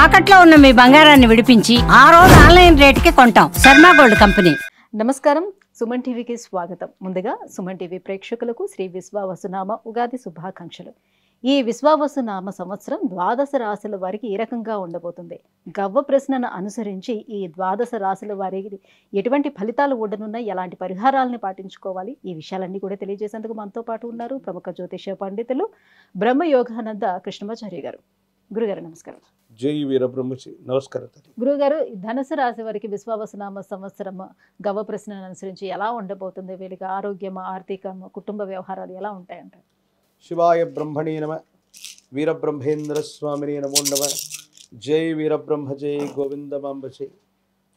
తాకట్లో ఉన్న మీ బంగారాన్ని విడిపించి ఆ రోజు ఆన్లైన్ రేటుకి కొంటాం. Sharma gold company. నమస్కారం, సుమన్ టీవీకి స్వాగతం. ముందుగా సుమన్ టీవీ ప్రేక్షకులకు శ్రీ విశ్వావసునామ ఉగాది శుభాకాంక్షలు. ఈ విశ్వావసునామ సంవత్సరం ద్వాదశ రాశుల వారికి ఏ రకంగా ఉండబోతుంది, గవ్వ ప్రశ్నను అనుసరించి ఈ ద్వాదశ రాశుల వారికి ఎటువంటి ఫలితాలు ఉండనున్నాయి, ఎలాంటి పరిహారాలను పాటించుకోవాలి, ఈ విషయాలన్నీ కూడా తెలియజేసేందుకు మనతో పాటు ఉన్నారు ప్రముఖ జ్యోతిష పండితులు బ్రహ్మయోగానంద కృష్ణమాచార్య గారు. గురుగారు నమస్కారం. జై వీరబ్రహ్మచి. నమస్కారం. గురుగారు, ధనుసు రాశి వారికి విశ్వావసునామ సంవత్సరం గవ్వ ప్రశ్నను అనుసరించి ఎలా ఉండబోతుంది? వీళ్ళకి ఆరోగ్యం, ఆర్థికం, కుటుంబ వ్యవహారాలు ఎలా ఉంటాయంటారు? శివాయ బ్రహ్మణే నమ. వీరబ్రహ్మేంద్ర స్వామినే నమో నమ. జై వీరబ్రహ్మ జై గోవిందమాంబచే.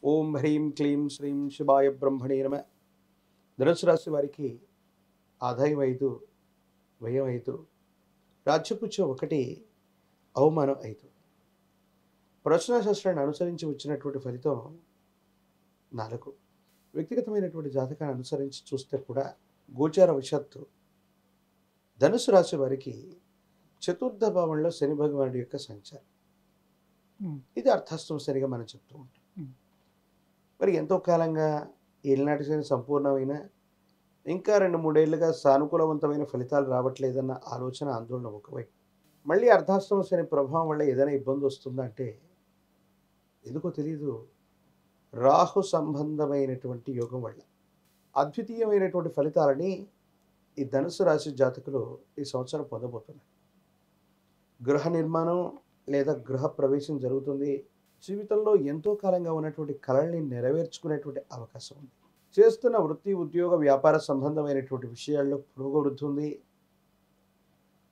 ఓం హ్రీం క్లీం శ్రీం శివాయ బ్రహ్మణే నమ. ధనుసు రాశి వారికి ఆదాయం 5, వ్యయం 5, రాజ్యపుచ్చం 1, అవమానం 5. ప్రశ్నాశాస్త్రాన్ని అనుసరించి వచ్చినటువంటి ఫలితం 4. వ్యక్తిగతమైనటువంటి జాతకాన్ని అనుసరించి చూస్తే కూడా గోచార వశత్తు ధనుసు రాశి వారికి చతుర్థ భావంలో శని భగవానుడి యొక్క సంచారం. ఇది అర్థాష్టమ శనిగా మనం చెప్తూ ఉంటాం. మరి ఎంతో కాలంగా ఏలినాటి శని సంపూర్ణమైన ఇంకా 2-3 ఏళ్ళుగా సానుకూలవంతమైన ఫలితాలు రావట్లేదన్న ఆలోచన, ఆందోళన ఒకవైపు. మళ్ళీ అర్ధాష్టమ శని ప్రభావం వల్ల ఏదైనా ఇబ్బంది వస్తుందా అంటే ఎందుకో తెలియదు, రాహు సంబంధమైనటువంటి యోగం వల్ల అద్వితీయమైనటువంటి ఫలితాలని ఈ ధనుసు రాశి జాతకులు ఈ సంవత్సరం పొందబోతున్నారు. గృహ నిర్మాణం లేదా గృహ ప్రవేశం జరుగుతుంది. జీవితంలో ఎంతో కాలంగా ఉన్నటువంటి కళల్ని నెరవేర్చుకునేటువంటి అవకాశం ఉంది. చేస్తున్న వృత్తి, ఉద్యోగ, వ్యాపార సంబంధమైనటువంటి విషయాల్లో పురోగవృద్ధి ఉంది.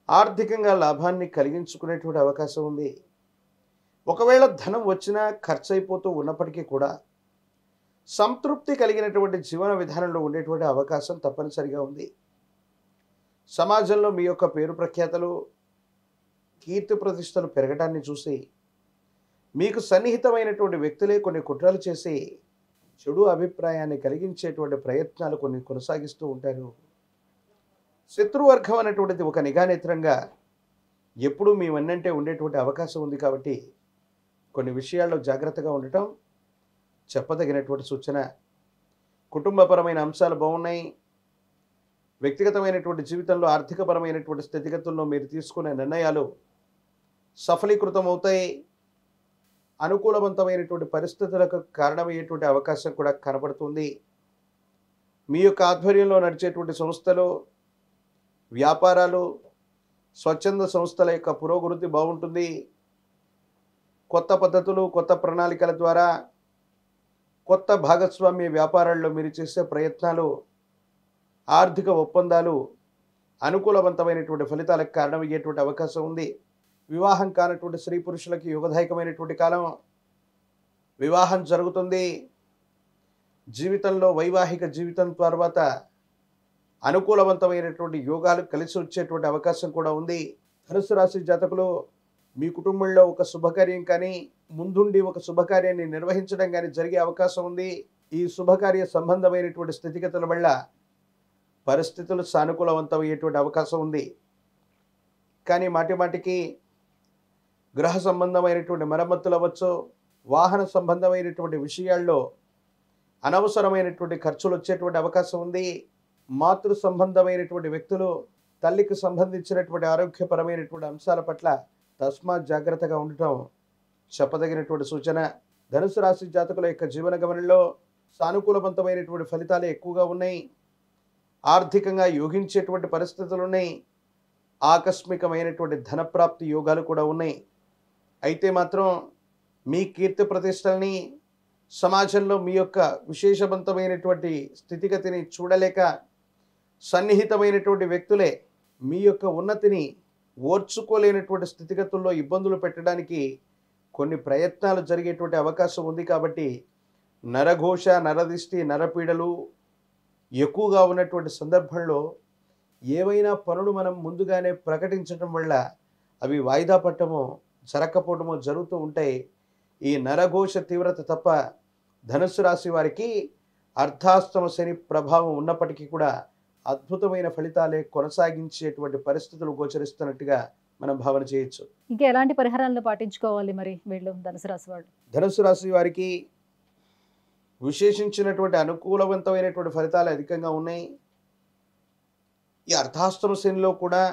ఆర్థికంగా లాభాన్ని కలిగించుకునేటువంటి అవకాశం ఉంది. ఒకవేళ ధనం వచ్చినా ఖర్చు అయిపోతూ ఉన్నప్పటికీ కూడా సంతృప్తి కలిగినటువంటి జీవన విధానంలో ఉండేటువంటి అవకాశం తప్పనిసరిగా ఉంది. సమాజంలో మీ యొక్క పేరు ప్రఖ్యాతలు, కీర్తి ప్రతిష్టలు పెరగడాన్ని చూసి మీకు సన్నిహితమైనటువంటి వ్యక్తులే కొన్ని కుట్రలు చేసి చెడు అభిప్రాయాన్ని కలిగించేటువంటి ప్రయత్నాలు కొన్ని కొనసాగిస్తూ ఉంటారు. శత్రువర్గం అనేటువంటిది ఒక నిఘానేత్రంగా ఎప్పుడూ మీ వన్నంటే ఉండేటువంటి అవకాశం ఉంది. కాబట్టి కొన్ని విషయాల్లో జాగ్రత్తగా ఉండటం చెప్పదగినటువంటి సూచన. కుటుంబపరమైన అంశాలు బాగున్నాయి. వ్యక్తిగతమైనటువంటి జీవితంలో ఆర్థికపరమైనటువంటి స్థితిగతుల్లో మీరు తీసుకునే నిర్ణయాలు సఫలీకృతం అవుతాయి. అనుకూలవంతమైనటువంటి పరిస్థితులకు కారణమయ్యేటువంటి అవకాశం కూడా కనబడుతుంది. మీ యొక్క ఆధ్వర్యంలో నడిచేటువంటి సంస్థలు, వ్యాపారాలు, స్వచ్ఛంద సంస్థల యొక్క పురోగతి బాగుంటుంది. కొత్త పద్ధతులు, కొత్త ప్రణాళికల ద్వారా కొత్త భాగస్వామ్య వ్యాపారాల్లో మీరు చేసే ప్రయత్నాలు, ఆర్థిక ఒప్పందాలు అనుకూలవంతమైనటువంటి ఫలితాలకు కారణమయ్యేటువంటి అవకాశం ఉంది. వివాహం కానటువంటి స్త్రీ పురుషులకి యోగదాయకమైనటువంటి కాలం. వివాహం జరుగుతుంది. జీవితంలో వైవాహిక జీవితం తర్వాత అనుకూలవంతమైనటువంటి యోగాలు కలిసి వచ్చేటువంటి అవకాశం కూడా ఉంది. ధనుసు రాశి జాతకులు మీ కుటుంబంలో ఒక శుభకార్యం కానీ, ముందుండి ఒక శుభకార్యాన్ని నిర్వహించడం కానీ జరిగే అవకాశం ఉంది. ఈ శుభకార్య సంబంధమైనటువంటి స్థితిగతుల వల్ల పరిస్థితులు సానుకూలవంతమయ్యేటువంటి అవకాశం ఉంది. కానీ మాటిమాటికి గృహ సంబంధమైనటువంటి మరమ్మతులు అవ్వచ్చు, వాహన సంబంధమైనటువంటి విషయాల్లో అనవసరమైనటువంటి ఖర్చులు వచ్చేటువంటి అవకాశం ఉంది. మాతృ సంబంధమైనటువంటి వ్యక్తులు, తల్లికి సంబంధించినటువంటి ఆరోగ్యపరమైనటువంటి అంశాల పట్ల తస్మాత్ జాగ్రత్తగా ఉండటం చెప్పదగినటువంటి సూచన. ధనుసు రాశి జాతకుల యొక్క జీవన గమనంలో సానుకూలవంతమైనటువంటి ఫలితాలే ఎక్కువగా ఉన్నాయి. ఆర్థికంగా యోగించేటువంటి పరిస్థితులు ఉన్నాయి. ఆకస్మికమైనటువంటి ధనప్రాప్తి యోగాలు కూడా ఉన్నాయి. అయితే మాత్రం మీ కీర్తి ప్రతిష్టల్ని, సమాజంలో మీ యొక్క విశేషవంతమైనటువంటి స్థితిగతిని చూడలేక సన్నిహితమైనటువంటి వ్యక్తులే మీ యొక్క ఉన్నతిని ఓర్చుకోలేనటువంటి స్థితిగతుల్లో ఇబ్బందులు పెట్టడానికి కొన్ని ప్రయత్నాలు జరిగేటువంటి అవకాశం ఉంది. కాబట్టి నరఘోష, నరదిష్టి, నరపీడలు ఎక్కువగా ఉన్నటువంటి సందర్భంలో ఏవైనా పనులు మనం ముందుగానే ప్రకటించడం వల్ల అవి వాయిదా పట్టమో జరగకపోవడమో జరుగుతూ ఉంటాయి. ఈ నరఘోష తీవ్రత తప్ప ధనుస్సు రాశి వారికి అర్ధాష్టమ శని ప్రభావం ఉన్నప్పటికీ కూడా అద్భుతమైన ఫలితాలే కొనసాగించేటువంటి పరిస్థితులు గోచరిస్తున్నట్టుగా మనం భావన చేయొచ్చు. ఇంకా ఎలాంటి పరిహారాలను పాటించుకోవాలి మరి వీళ్ళు ధనుసు రాశి వాళ్ళు? ధనుసు రాశి వారికి విశేషించినటువంటి అనుకూలవంతమైనటువంటి ఫలితాలు అధికంగా ఉన్నాయి. ఈ అర్ధాష్టమ శనిలో కూడా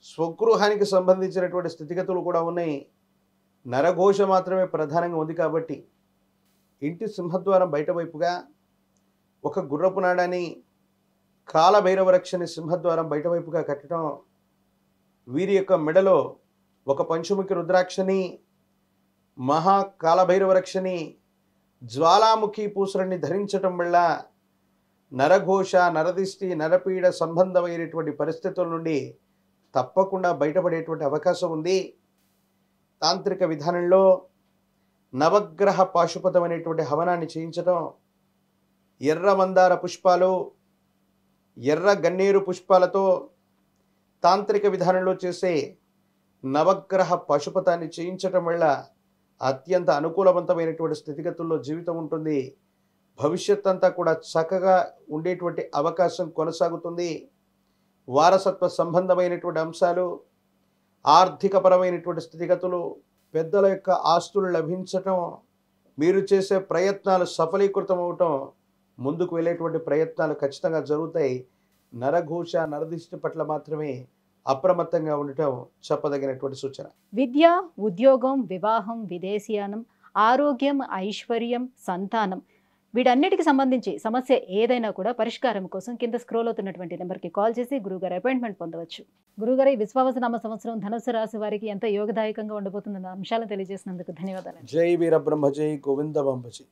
స్వగృహానికి సంబంధించినటువంటి స్థితిగతులు కూడా ఉన్నాయి. నరఘోష మాత్రమే ప్రధానంగా ఉంది కాబట్టి ఇంటి సింహద్వారం బయట వైపుగా ఒక గుర్రపు నాడాన్ని కాలభైరవ రక్షని సింహద్వారం బయట వైపుగా కట్టడం, వీరి యొక్క మెడలో ఒక పంచముఖి రుద్రాక్షని, మహా కాలభైరవ రక్షని, జ్వాలాముఖి పూసలని ధరించటం వల్ల నరఘోష, నరదిష్టి, నరపీడ సంబంధమైనటువంటి పరిస్థితుల నుండి తప్పకుండా బయటపడేటువంటి అవకాశం ఉంది. తాంత్రిక విధానంలో నవగ్రహ పాశుపతం అనేటువంటి హవనాన్ని చేయించడం, ఎర్ర మందార పుష్పాలు, ఎర్ర గన్నేరు పుష్పాలతో తాంత్రిక విధానంలో చేసే నవగ్రహ పశుపతాన్ని చేయించటం వల్ల అత్యంత అనుకూలవంతమైనటువంటి స్థితిగతుల్లో జీవితం ఉంటుంది. భవిష్యత్ అంతా కూడా చక్కగా ఉండేటువంటి అవకాశం కొనసాగుతుంది. వారసత్వ సంబంధమైనటువంటి అంశాలు, ఆర్థికపరమైనటువంటి స్థితిగతులు, పెద్దల యొక్క ఆస్తులు లభించటం, మీరు చేసే ప్రయత్నాలు సఫలీకృతం అవటం, ముందుకు వెళ్ళేటువంటి ప్రయత్నాలు ఖచ్చితంగా జరుగుతాయి. నరఘోష, నరదిష్టి పట్ల మాత్రమే అప్రమత్తంగా ఉండటం చెప్పదగినటువంటి సూచన. విద్య, ఉద్యోగం, వివాహం, విదేశీయానం, ఆరోగ్యం, ఐశ్వర్యం, సంతానం వీటన్నిటికి సంబంధించి సమస్య ఏదైనా కూడా పరిష్కారం కోసం కింద స్క్రోల్ అవుతున్నటువంటి నెంబర్కి కాల్ చేసి గురుగారు అపాయింట్మెంట్ పొందవచ్చు. గురుగారు, ఈ విశ్వావసునామ సంవత్సరం ధనుసు రాశి వారికి ఎంత యోగదాయకంగా ఉండబోతుందన్న అంశాలను తెలియజేసినందుకు ధన్యవాదాలు. జై వీరబ్రహ్మ, జై గోవింద బంబజీ.